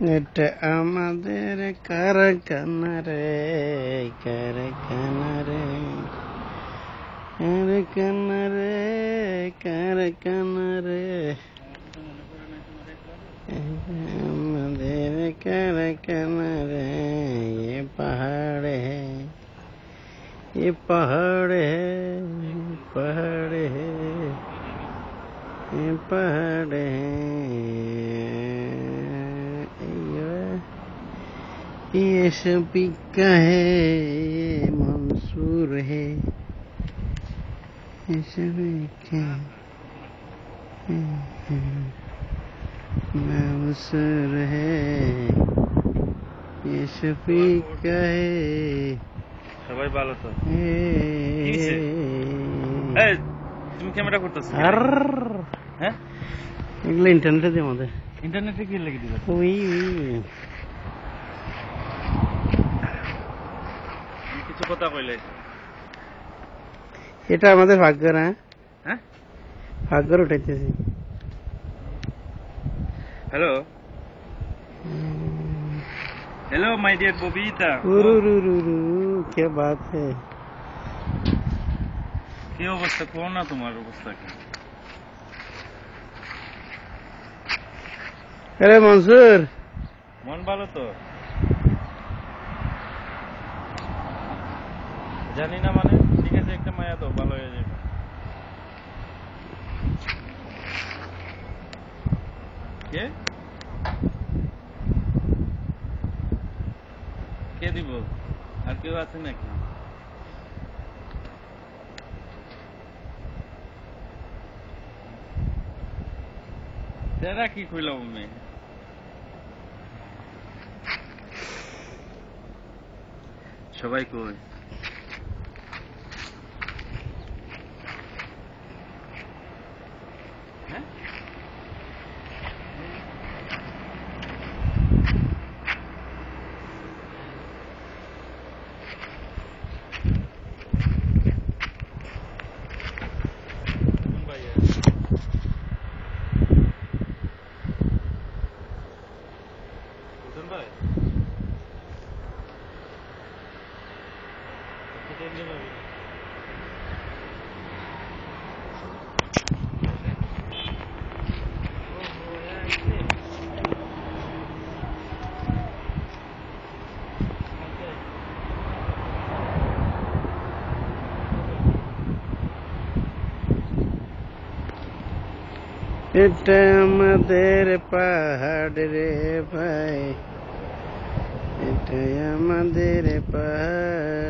এটা আমাদের কারখানা রে, কারখানা রে, কারখানা রে, কারখানা রে, আমাদের কারখানা রে। ये पहाड़ है, ये पहाड़ है, पहाड़ है, ये पहाड़ है। ये सभी का है, ये मंसूर है, ये सभी का मंसूर है, ये सभी का है। সবাই ভালো তো? তুমি ক্যামেরা করতেছো? হ্যাঁ, এগুলো ইন্টারনেটে দিয়ে আমাদের ইন্টারনেটে কি লেগে দিবে? ওই কিছু কথা কইলে এটা আমাদের ভাগ্য না। হ্যাঁ, ভাগ্য উঠাইতেছি। Hello hello my dear Babita. क्या बात है? কি অবস্থা? কোন না তোমার অবস্থা কি? আরে মনসুর, মন ভালো তো? জানি না মানে, ঠিক আছে একটা মায়া তো ভালো হয়ে যাবে। কে কে দিব? আর কেউ আছে নাকি? তেরা কি কইলাম আমি? সবাই কই? হ্যাঁ, কোন ভাইয়া? কোন ভাই? এটা আমাদের পাহাড় রে ভাই, এটা আমাদের পাহাড়।